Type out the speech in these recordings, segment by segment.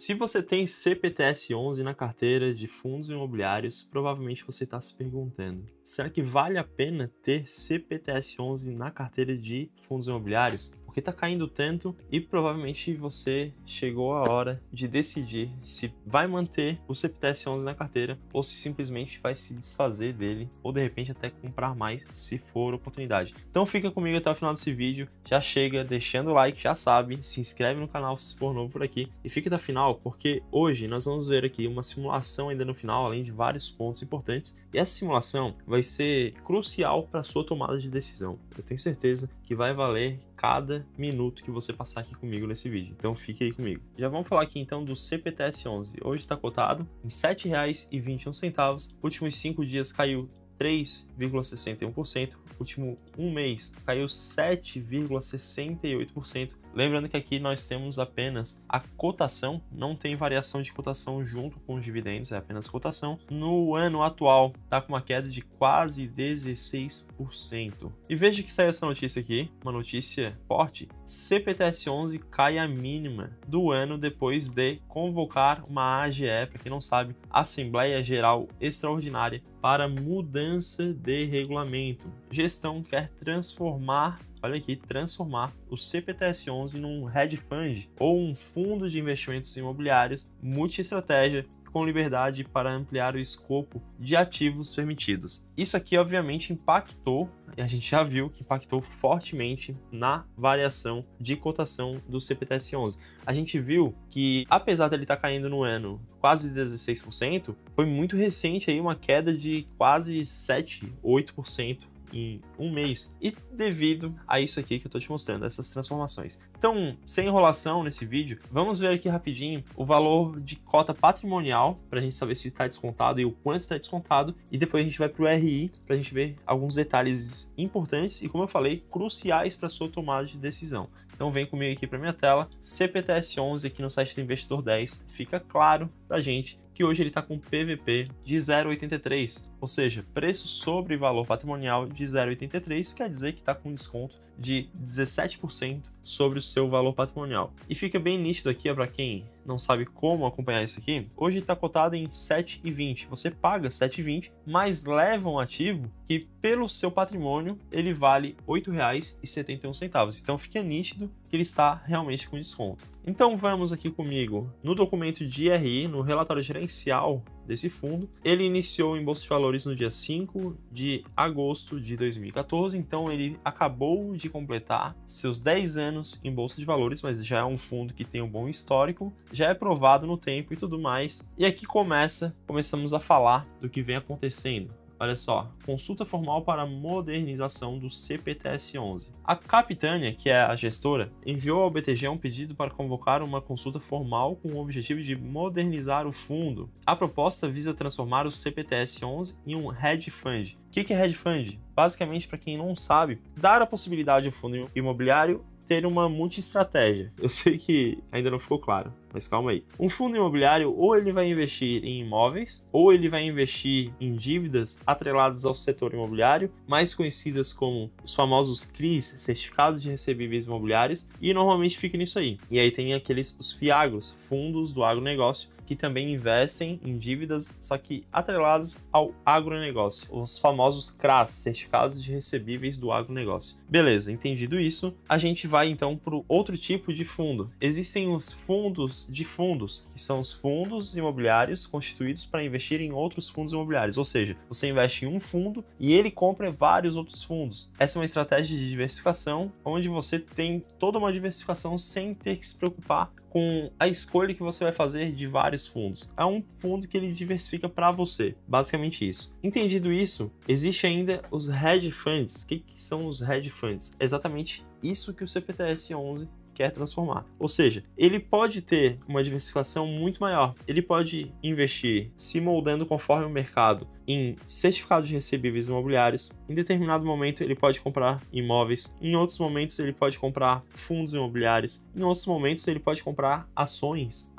Se você tem CPTS-11 na carteira de fundos imobiliários, provavelmente você está se perguntando: será que vale a pena ter CPTS-11 na carteira de fundos imobiliários? Porque está caindo tanto e provavelmente você chegou a hora de decidir se vai manter o CPTS-11 na carteira ou se simplesmente vai se desfazer dele ou de repente até comprar mais se for oportunidade. Então fica comigo até o final desse vídeo, já chega deixando o like, já sabe, se inscreve no canal se for novo por aqui e fica até o final porque hoje nós vamos ver aqui uma simulação ainda no final, além de vários pontos importantes, e essa simulação vai ser crucial para a sua tomada de decisão. Eu tenho certeza que vai valer cada minuto que você passar aqui comigo nesse vídeo, então fique aí comigo. Já vamos falar aqui então do CPTS-11. Hoje está cotado em R$ 7,21, últimos 5 dias caiu 3,61%, último um mês caiu 7,68%. Lembrando que aqui nós temos apenas a cotação, não tem variação de cotação junto com os dividendos, é apenas cotação. No ano atual está com uma queda de quase 16%. E veja que saiu essa notícia aqui, uma notícia forte: CPTS-11 cai a mínima do ano depois de convocar uma AGE, para quem não sabe, Assembleia Geral Extraordinária, para mudança de regulamento. Gestão quer transformar, olha aqui, transformar o CPTS-11 num hedge fund ou um fundo de investimentos imobiliários multi-estratégia com liberdade para ampliar o escopo de ativos permitidos. Isso aqui obviamente impactou, e a gente já viu que impactou fortemente na variação de cotação do CPTS-11. A gente viu que, apesar dele estar caindo no ano quase 16%, foi muito recente aí uma queda de quase 7, 8% em um mês, e devido a isso aqui que eu estou te mostrando, essas transformações. Então, sem enrolação nesse vídeo, vamos ver aqui rapidinho o valor de cota patrimonial, para a gente saber se está descontado e o quanto está descontado, e depois a gente vai para o RI, para a gente ver alguns detalhes importantes e, como eu falei, cruciais para a sua tomada de decisão. Então vem comigo aqui para minha tela, CPTS-11 aqui no site do Investidor 10, fica claro para a gente que hoje ele está com PVP de 0,83, ou seja, preço sobre valor patrimonial de 0,83, quer dizer que está com desconto de 17% sobre o seu valor patrimonial. E fica bem nítido aqui, para quem não sabe como acompanhar isso aqui, hoje está cotado em 7,20. Você paga 7,20, mas leva um ativo que, pelo seu patrimônio, ele vale R$ 8,71. Então fica nítido que ele está realmente com desconto. Então vamos aqui comigo no documento de RI, no relatório gerencial desse fundo. Ele iniciou em Bolsa de Valores no dia 5 de agosto de 2014, então ele acabou de completar seus 10 anos em Bolsa de Valores, mas já é um fundo que tem um bom histórico, já é provado no tempo e tudo mais. E aqui começamos a falar do que vem acontecendo. Olha só, consulta formal para modernização do CPTS-11. A Capitânia, que é a gestora, enviou ao BTG um pedido para convocar uma consulta formal com o objetivo de modernizar o fundo. A proposta visa transformar o CPTS-11 em um hedge fund. O que é hedge fund? Basicamente, para quem não sabe, dar a possibilidade ao fundo imobiliário ter uma multi-estratégia. Eu sei que ainda não ficou claro, mas calma aí. Um fundo imobiliário, ou ele vai investir em imóveis, ou ele vai investir em dívidas atreladas ao setor imobiliário, mais conhecidas como os famosos CRIs, Certificados de Recebíveis Imobiliários, e normalmente fica nisso aí. E aí tem os FIAGROS, Fundos do Agronegócio, que também investem em dívidas, só que atreladas ao agronegócio, os famosos CRAs, Certificados de Recebíveis do Agronegócio. Beleza, entendido isso, a gente vai então para o outro tipo de fundo. Existem os fundos de fundos, que são os fundos imobiliários constituídos para investir em outros fundos imobiliários, ou seja, você investe em um fundo e ele compra vários outros fundos. Essa é uma estratégia de diversificação, onde você tem toda uma diversificação sem ter que se preocupar com a escolha que você vai fazer de vários fundos. É um fundo que ele diversifica para você, basicamente isso. Entendido isso, existe ainda os hedge funds. O que são os hedge funds? É exatamente isso que o CPTS-11 quer transformar. Ou seja, ele pode ter uma diversificação muito maior. Ele pode investir se moldando conforme o mercado em certificados de recebíveis imobiliários. Em determinado momento ele pode comprar imóveis, em outros momentos ele pode comprar fundos imobiliários, em outros momentos ele pode comprar ações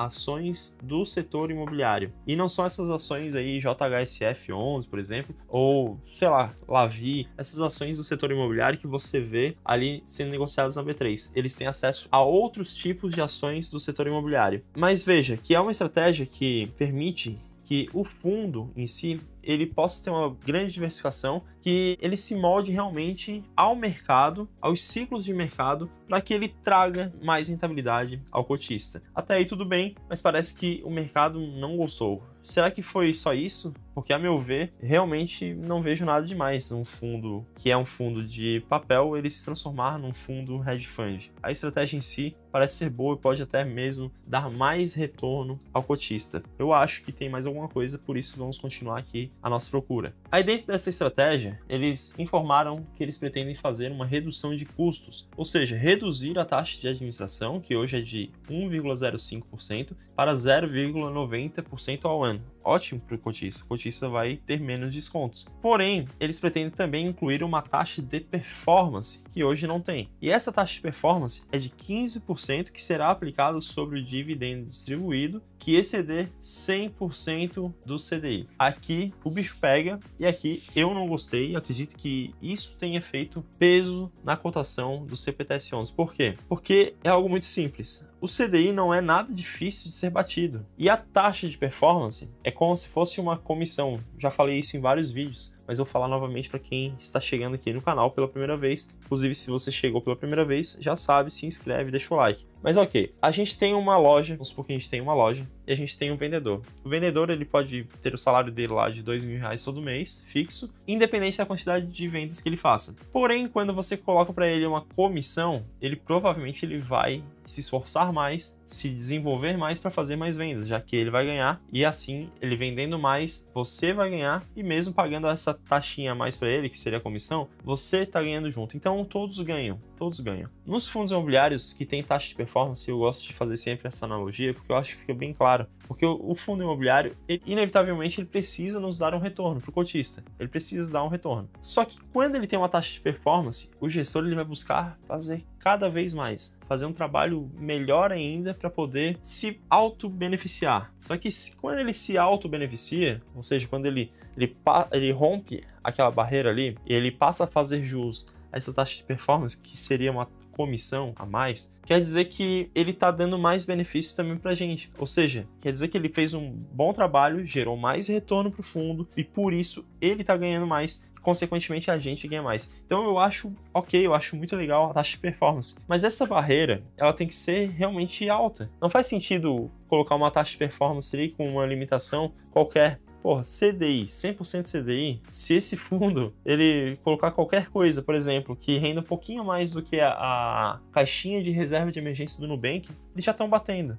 do setor imobiliário. E não são essas ações aí JHSF 11, por exemplo, ou sei lá, Lavi, essas ações do setor imobiliário que você vê ali sendo negociadas na B3. Eles têm acesso a outros tipos de ações do setor imobiliário. Mas veja que é uma estratégia que permite que o fundo em si ele possa ter uma grande diversificação, que ele se molde realmente ao mercado, aos ciclos de mercado, para que ele traga mais rentabilidade ao cotista. Até aí tudo bem, mas parece que o mercado não gostou. Será que foi só isso? Porque, a meu ver, realmente não vejo nada demais um fundo que é um fundo de papel, ele se transformar num fundo hedge fund. A estratégia em si parece ser boa e pode até mesmo dar mais retorno ao cotista. Eu acho que tem mais alguma coisa, por isso vamos continuar aqui a nossa procura. Aí dentro dessa estratégia, eles informaram que eles pretendem fazer uma redução de custos, ou seja, reduzir a taxa de administração, que hoje é de 1,05%, para 0,90% ao ano. Ótimo para o cotista. O cotista vai ter menos descontos. Porém, eles pretendem também incluir uma taxa de performance, que hoje não tem. E essa taxa de performance é de 15% que será aplicada sobre o dividendo distribuído, que exceder 100% do CDI. Aqui o bicho pega, e aqui eu não gostei. Acredito que isso tenha feito peso na cotação do CPTS11. Por quê? Porque é algo muito simples. O CDI não é nada difícil de ser batido. E a taxa de performance é como se fosse uma comissão. Já falei isso em vários vídeos, mas vou falar novamente para quem está chegando aqui no canal pela primeira vez. Inclusive, se você chegou pela primeira vez, já sabe, se inscreve, deixa o like. Mas ok, a gente tem uma loja, vamos supor que a gente tem uma loja, e a gente tem um vendedor. O vendedor, ele pode ter o salário dele lá de R$2.000 todo mês, fixo, independente da quantidade de vendas que ele faça. Porém, quando você coloca para ele uma comissão, ele provavelmente ele vai se esforçar mais, se desenvolver mais para fazer mais vendas, já que ele vai ganhar, e assim, ele vendendo mais, você vai ganhar, e mesmo pagando essa taxinha a mais para ele, que seria a comissão, você está ganhando junto. Então, todos ganham, todos ganham. Nos fundos imobiliários que tem taxa de performance, eu gosto de fazer sempre essa analogia, porque eu acho que fica bem claro. Porque o fundo imobiliário, inevitavelmente, ele precisa nos dar um retorno para o cotista. Ele precisa dar um retorno. Só que quando ele tem uma taxa de performance, o gestor ele vai buscar fazer cada vez mais. Fazer um trabalho melhor ainda para poder se auto-beneficiar. Só que quando ele se auto-beneficia, ou seja, quando ele rompe aquela barreira ali, e ele passa a fazer jus a essa taxa de performance, que seria uma comissão a mais, quer dizer que ele está dando mais benefícios também para a gente. Ou seja, quer dizer que ele fez um bom trabalho, gerou mais retorno para o fundo e por isso ele está ganhando mais. Consequentemente, a gente ganha mais. Então eu acho ok, eu acho muito legal a taxa de performance. Mas essa barreira, ela tem que ser realmente alta. Não faz sentido colocar uma taxa de performance ali com uma limitação qualquer. Porra, CDI, 100% CDI, se esse fundo, ele colocar qualquer coisa, por exemplo, que renda um pouquinho mais do que a caixinha de reserva de emergência do Nubank, eles já estão batendo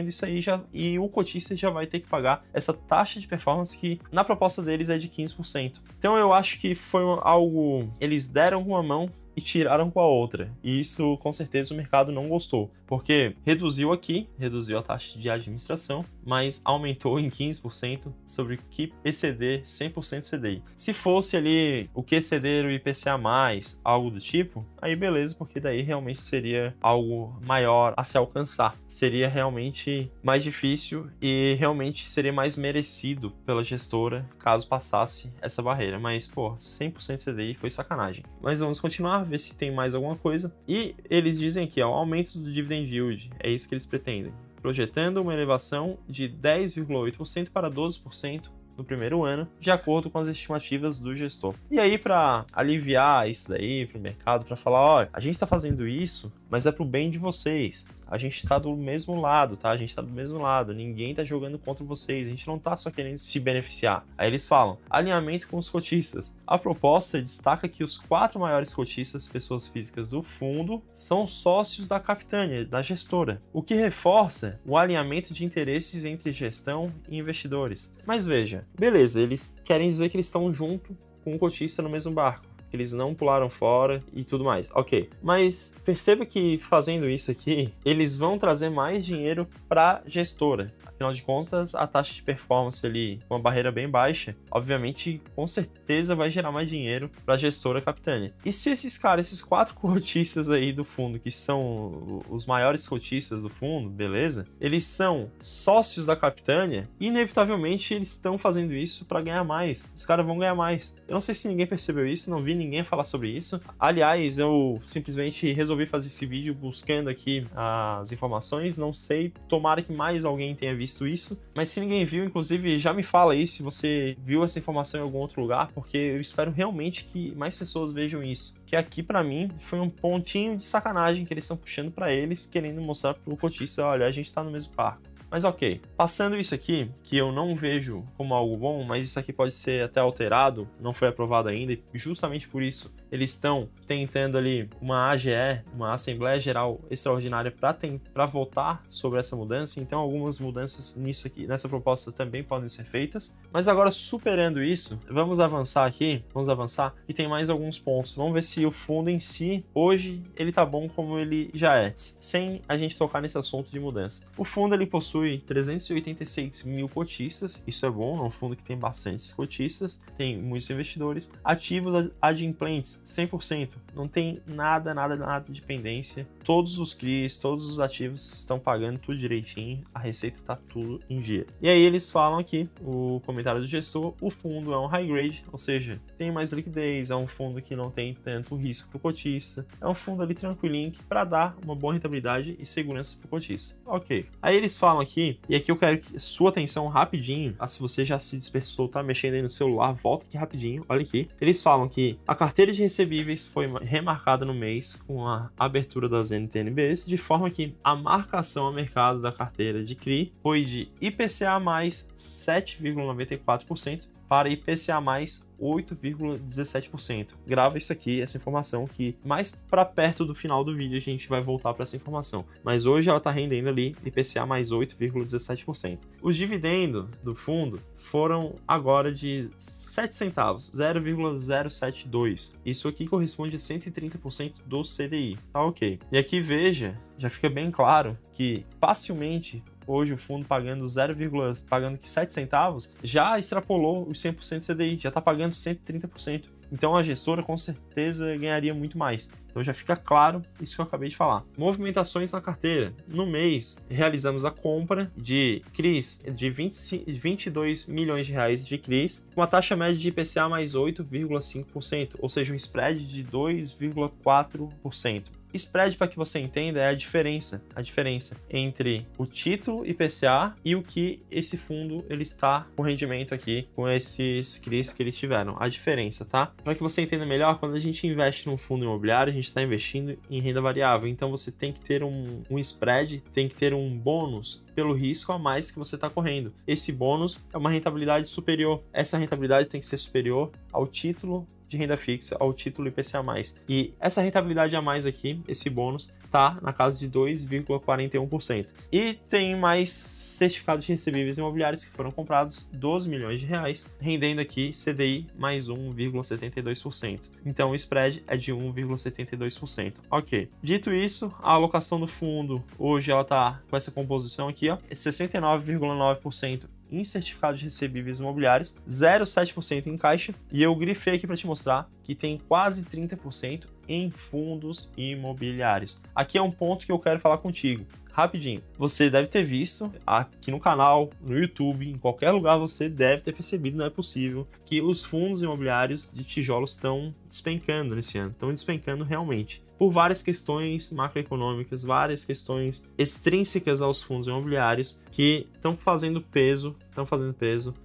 isso aí, e o cotista já vai ter que pagar essa taxa de performance que na proposta deles é de 15%. Então eu acho que foi algo, eles deram com uma mão e tiraram com a outra. E isso, com certeza, o mercado não gostou. Porque reduziu a taxa de administração, mas aumentou em 15% sobre o que exceder 100% CDI. Se fosse ali o que exceder o IPCA+, algo do tipo, aí beleza, porque daí realmente seria algo maior a se alcançar. Seria realmente mais difícil e realmente seria mais merecido pela gestora caso passasse essa barreira. Mas, pô, 100% CDI foi sacanagem. Mas vamos continuar, ver se tem mais alguma coisa. E eles dizem aqui, ó, o aumento do dividend yield, é isso que eles pretendem, projetando uma elevação de 10,8% para 12% no primeiro ano, de acordo com as estimativas do gestor. E aí, para aliviar isso daí para o mercado, para falar, ó, a gente está fazendo isso, mas é para o bem de vocês. A gente está do mesmo lado, tá? A gente está do mesmo lado, ninguém está jogando contra vocês, a gente não está só querendo se beneficiar. Aí eles falam, alinhamento com os cotistas. A proposta destaca que os 4 maiores cotistas, pessoas físicas do fundo, são sócios da Capitânia, da gestora, o que reforça o alinhamento de interesses entre gestão e investidores. Mas veja, beleza, eles querem dizer que eles estão junto com o cotista no mesmo barco. que eles não pularam fora e tudo mais. Ok, mas perceba que fazendo isso aqui, eles vão trazer mais dinheiro para a gestora. Afinal de contas, a taxa de performance ali, com uma barreira bem baixa, obviamente, com certeza vai gerar mais dinheiro para a gestora Capitânia. E se esses caras, esses 4 cotistas aí do fundo, que são os maiores cotistas do fundo, beleza? Eles são sócios da Capitânia, inevitavelmente eles estão fazendo isso para ganhar mais. Os caras vão ganhar mais. Eu não sei se ninguém percebeu isso, não vi ninguém falar sobre isso. Aliás, eu simplesmente resolvi fazer esse vídeo buscando aqui as informações, não sei, tomara que mais alguém tenha visto isso, mas se ninguém viu, inclusive já me fala aí se você viu essa informação em algum outro lugar, porque eu espero realmente que mais pessoas vejam isso, que aqui pra mim foi um pontinho de sacanagem que eles estão puxando pra eles, querendo mostrar pro cotista, olha, a gente tá no mesmo barco. Mas ok, passando isso aqui, que eu não vejo como algo bom, mas isso aqui pode ser até alterado, não foi aprovado ainda, e justamente por isso eles estão tentando ali uma AGE, uma Assembleia Geral Extraordinária para votar sobre essa mudança, então algumas mudanças nisso aqui, nessa proposta também podem ser feitas. Mas agora, superando isso, vamos avançar, e tem mais alguns pontos. Vamos ver se o fundo em si, hoje, ele tá bom como ele já é, sem a gente tocar nesse assunto de mudança. O fundo, ele possui 386 mil cotistas, isso é bom, é um fundo que tem bastantes cotistas, tem muitos investidores, ativos adimplentes, 100%, não tem nada de dependência, todos os CRIs, todos os ativos estão pagando tudo direitinho, a receita está tudo em dia. E aí eles falam aqui, o comentário do gestor, o fundo é um high grade, ou seja, tem mais liquidez, é um fundo que não tem tanto risco para o cotista, é um fundo ali tranquilinho para dar uma boa rentabilidade e segurança para o cotista. Ok, aí eles falam aqui, e aqui eu quero sua atenção rapidinho, se você já se dispersou, tá mexendo aí no celular, volta aqui rapidinho, olha aqui. Eles falam que a carteira de recebíveis foi remarcada no mês com a abertura das NTNBs, de forma que a marcação a mercado da carteira de CRI foi de IPCA mais 7,94% para IPCA mais 8,17%. Grava isso aqui, essa informação, que mais para perto do final do vídeo a gente vai voltar para essa informação. Mas hoje ela está rendendo ali IPCA mais 8,17%. Os dividendos do fundo foram agora de 7 centavos, 0,072. Isso aqui corresponde a 130% do CDI. Tá ok. E aqui veja, já fica bem claro que facilmente hoje o fundo pagando 7 centavos, já extrapolou os 100% CDI, já está pagando 130%. Então a gestora com certeza ganharia muito mais. Então já fica claro isso que eu acabei de falar. Movimentações na carteira. No mês, realizamos a compra de CRIs de 22 milhões de reais de CRIs, com a taxa média de IPCA mais 8,5%, ou seja, um spread de 2,4%. Spread, para que você entenda, é a diferença entre o título IPCA e o que esse fundo ele está com rendimento aqui, com esses CRIs que eles tiveram. A diferença, tá? Para que você entenda melhor, quando a gente investe num fundo imobiliário, a gente está investindo em renda variável. Então você tem que ter um spread, tem que ter um bônus pelo risco a mais que você está correndo. Esse bônus é uma rentabilidade superior. Essa rentabilidade tem que ser superior ao título de renda fixa, ao título IPCA+. E essa rentabilidade a mais aqui, esse bônus, tá na casa de 2,41%. E tem mais certificados de recebíveis imobiliários que foram comprados, 12 milhões de reais, rendendo aqui CDI mais 1,72%. Então o spread é de 1,72%. Ok. Dito isso, a alocação do fundo, hoje ela tá com essa composição aqui, ó, 69,9% em certificados de recebíveis imobiliários, 0,7% em caixa, e eu grifei aqui para te mostrar que tem quase 30% em fundos imobiliários. Aqui é um ponto que eu quero falar contigo. Rapidinho, você deve ter visto aqui no canal, no YouTube, em qualquer lugar você deve ter percebido, não é possível, que os fundos imobiliários de tijolos estão despencando nesse ano, estão despencando realmente. Por várias questões macroeconômicas, várias questões extrínsecas aos fundos imobiliários que estão fazendo peso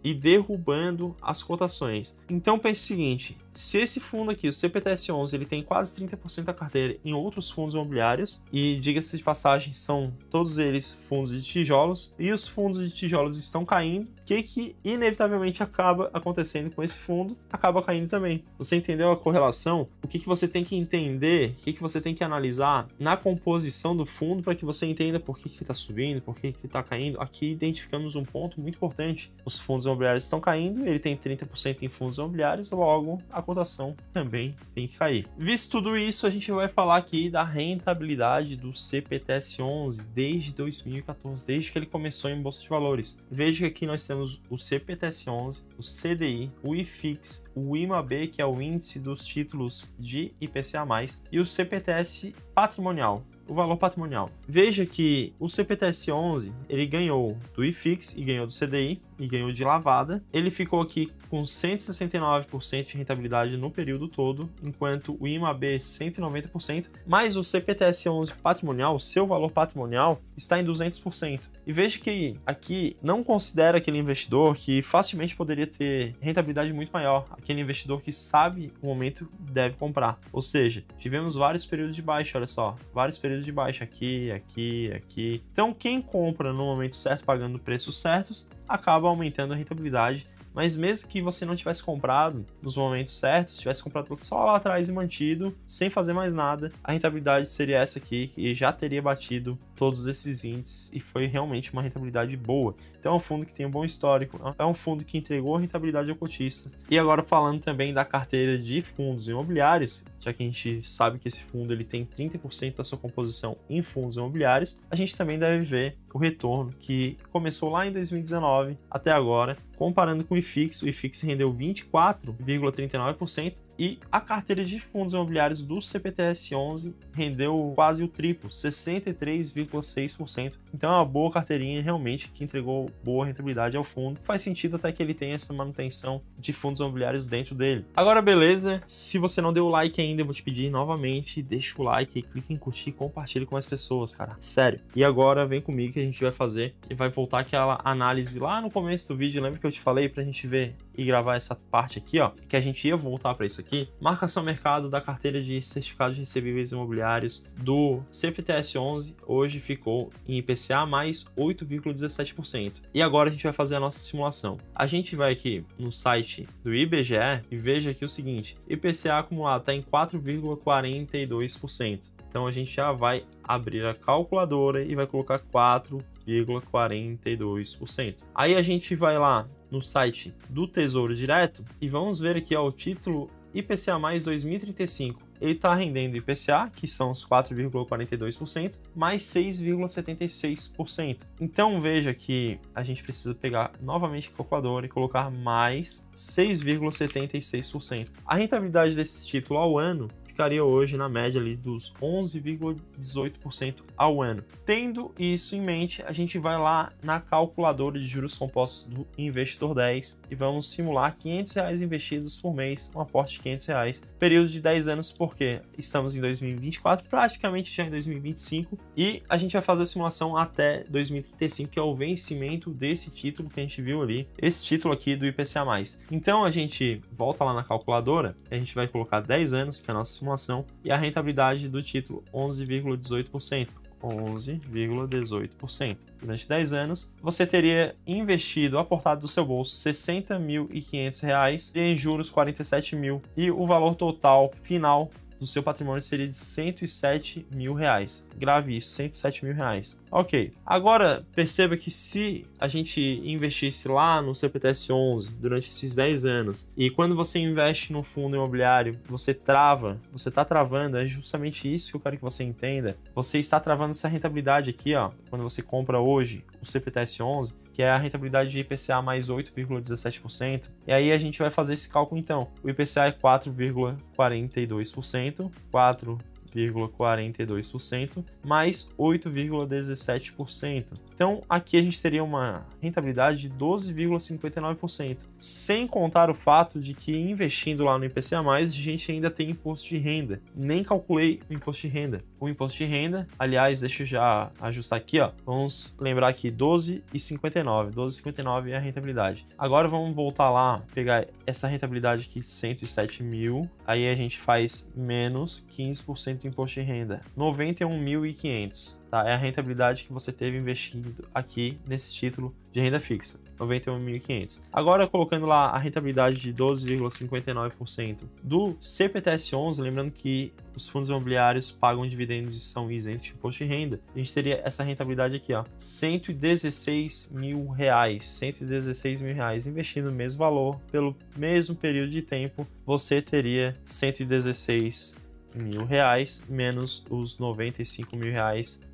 e derrubando as cotações. Então pense o seguinte, se esse fundo aqui, o CPTS11, ele tem quase 30% da carteira em outros fundos imobiliários, e diga-se de passagem, são todos eles fundos de tijolos, e os fundos de tijolos estão caindo, o que inevitavelmente acaba acontecendo com esse fundo? Acaba caindo também. Você entendeu a correlação? O que você tem que entender, o que você tem que analisar na composição do fundo para que você entenda por que ele está subindo, por que ele está caindo? Aqui identificamos um ponto muito importante, importante. Os fundos imobiliários estão caindo, ele tem 30% em fundos imobiliários, logo a cotação também tem que cair. Visto tudo isso, a gente vai falar aqui da rentabilidade do CPTS11 desde 2014, desde que ele começou em Bolsa de Valores. Veja que aqui nós temos o CPTS11, o CDI, o IFIX, o IMAB, que é o índice dos títulos de IPCA+, e o CPTS patrimonial, o valor patrimonial. Veja que o CPTS11, ele ganhou do IFIX e ganhou do CDI e ganhou de lavada. Ele ficou aqui com 169% de rentabilidade no período todo, enquanto o IMAB 190%, mas o CPTS11 patrimonial, o seu valor patrimonial, está em 200%. E veja que aqui não considera aquele investidor que facilmente poderia ter rentabilidade muito maior, aquele investidor que sabe o momento que deve comprar. Ou seja, tivemos vários períodos de baixa, olha só, vários períodos de baixa aqui, aqui, aqui. Então quem compra no momento certo, pagando preços certos, acaba aumentando a rentabilidade. Mas mesmo que você não tivesse comprado nos momentos certos, tivesse comprado só lá atrás e mantido, sem fazer mais nada, a rentabilidade seria essa aqui, que já teria batido todos esses índices e foi realmente uma rentabilidade boa. Então é um fundo que tem um bom histórico, é um fundo que entregou a rentabilidade ao cotista. E agora falando também da carteira de fundos imobiliários, já que a gente sabe que esse fundo ele tem 30% da sua composição em fundos imobiliários, a gente também deve ver o retorno que começou lá em 2019 até agora, comparando com o IFIX rendeu 24,39% e a carteira de fundos imobiliários do CPTS11 rendeu quase o triplo, 63,6%. Então é uma boa carteirinha realmente que entregou boa rentabilidade ao fundo. Faz sentido até que ele tenha essa manutenção de fundos imobiliários dentro dele. Agora beleza, né? Se você não deu o like ainda, eu vou te pedir novamente, deixa o like, clique em curtir e compartilhe com mais pessoas, cara. Sério. E agora vem comigo que a gente vai fazer e vai voltar aquela análise lá no começo do vídeo. Lembra que eu te falei pra gente ver e gravar essa parte aqui, ó, que a gente ia voltar para isso aqui. Marcação mercado da carteira de certificados recebíveis imobiliários do CPTS11 hoje ficou em IPCA mais 8,17%. E agora a gente vai fazer a nossa simulação. A gente vai aqui no site do IBGE e veja aqui o seguinte: IPCA acumulado está em 4,42%. Então a gente já vai abrir a calculadora e vai colocar 4,42%. Aí a gente vai lá no site do Tesouro Direto e vamos ver aqui, ó, o título IPCA mais 2035. Ele está rendendo IPCA, que são os 4,42%, mais 6,76%. Então veja que a gente precisa pegar novamente a calculadora e colocar mais 6,76%. A rentabilidade desse título ao ano ficaria hoje na média ali dos 11,18% ao ano. Tendo isso em mente, a gente vai lá na calculadora de juros compostos do Investidor 10 e vamos simular R$500 investidos por mês, um aporte de R$500, período de 10 anos, porque estamos em 2024, praticamente já em 2025, e a gente vai fazer a simulação até 2035, que é o vencimento desse título que a gente viu ali, esse título aqui do IPCA+. Então a gente volta lá na calculadora, a gente vai colocar 10 anos, que é a nossa simulação, e a rentabilidade do título 11,18%. 11,18%. Durante 10 anos, você teria investido, aportado do seu bolso R$60.500 e em juros R$47.000, e o valor total final do seu patrimônio seria de R$107 mil. Grave isso, R$107 mil. Ok. Agora, perceba que se a gente investisse lá no CPTS11 durante esses 10 anos, e quando você investe no fundo imobiliário, você está travando, é justamente isso que eu quero que você entenda. Você está travando essa rentabilidade aqui, ó, quando você compra hoje o CPTS11, que é a rentabilidade de IPCA mais 8,17%. E aí a gente vai fazer esse cálculo então. O IPCA é 4,42%, 4,42% mais 8,17%. Então aqui a gente teria uma rentabilidade de 12,59%, sem contar o fato de que investindo lá no IPCA+, a gente ainda tem imposto de renda. Nem calculei o imposto de renda. O imposto de renda, aliás, deixa eu já ajustar aqui, ó. Vamos lembrar aqui 12,59. 12,59 é a rentabilidade. Agora vamos voltar lá, pegar essa rentabilidade aqui, 107 mil. Aí a gente faz menos 15% do do imposto de renda? 91.500, tá? É a rentabilidade que você teve investindo aqui nesse título de renda fixa, 91.500. Agora, colocando lá a rentabilidade de 12,59% do CPTS-11, lembrando que os fundos imobiliários pagam dividendos e são isentos de imposto de renda, a gente teria essa rentabilidade aqui, ó, R$116 mil, R$116 mil, investindo o mesmo valor pelo mesmo período de tempo, você teria R$116 mil menos os R$95 mil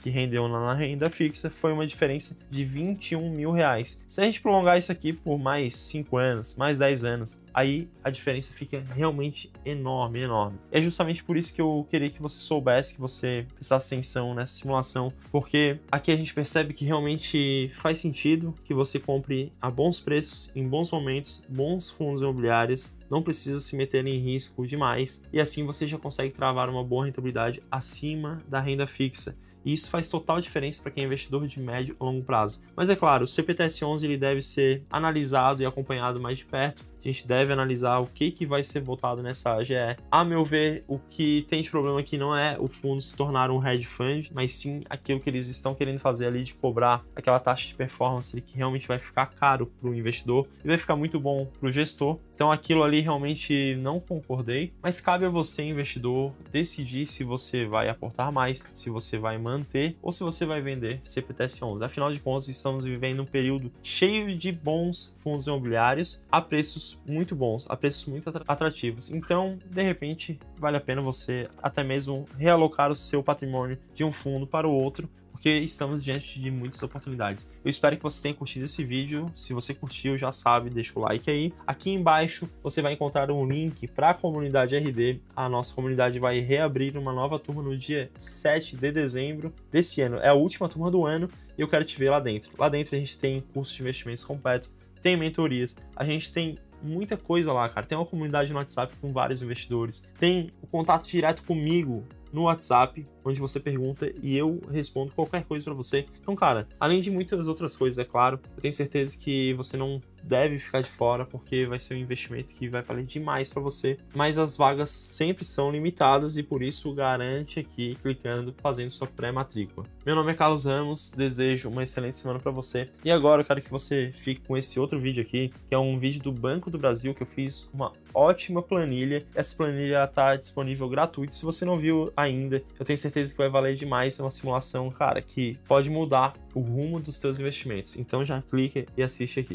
que rendeu na renda fixa, foi uma diferença de R$21 mil. Se a gente prolongar isso aqui por mais 5 anos, mais 10 anos, aí a diferença fica realmente enorme, enorme. É justamente por isso que eu queria que você soubesse, que você prestasse atenção nessa simulação, porque aqui a gente percebe que realmente faz sentido que você compre a bons preços, em bons momentos, bons fundos imobiliários, não precisa se meter em risco demais, e assim você já consegue travar uma boa rentabilidade acima da renda fixa. E isso faz total diferença para quem é investidor de médio ou longo prazo. Mas é claro, o CPTS-11 ele deve ser analisado e acompanhado mais de perto. A gente deve analisar o que vai ser votado nessa AGE. A meu ver, o que tem de problema aqui não é o fundo se tornar um hedge fund, mas sim aquilo que eles estão querendo fazer ali de cobrar aquela taxa de performance que realmente vai ficar caro para o investidor e vai ficar muito bom para o gestor. Então aquilo ali realmente não concordei, mas cabe a você, investidor, decidir se você vai aportar mais, se você vai manter ou se você vai vender CPTS-11. Afinal de contas, estamos vivendo um período cheio de bons fundos imobiliários a preços muito bons, a preços muito atrativos. Então, de repente, vale a pena você até mesmo realocar o seu patrimônio de um fundo para o outro, porque estamos diante de muitas oportunidades. Eu espero que você tenha curtido esse vídeo. Se você curtiu, já sabe, deixa o like aí. Aqui embaixo você vai encontrar um link para a comunidade RD. A nossa comunidade vai reabrir uma nova turma no dia 7 de dezembro desse ano. É a última turma do ano e eu quero te ver lá dentro. Lá dentro a gente tem curso de investimentos completo, tem mentorias, a gente tem muita coisa lá, cara. Tem uma comunidade no WhatsApp com vários investidores, tem o contato direto comigo no WhatsApp, onde você pergunta e eu respondo qualquer coisa para você. Então, cara, além de muitas outras coisas, é claro, eu tenho certeza que você não deve ficar de fora, porque vai ser um investimento que vai valer demais para você, mas as vagas sempre são limitadas e por isso garante aqui, clicando, fazendo sua pré-matrícula. Meu nome é Carlos Ramos, desejo uma excelente semana para você e agora eu quero que você fique com esse outro vídeo aqui, que é um vídeo do Banco do Brasil, que eu fiz uma ótima planilha. Essa planilha está disponível gratuito, se você não viu ainda, eu tenho certeza que vai valer demais. É uma simulação, cara, que pode mudar o rumo dos seus investimentos, então já clica e assiste aqui.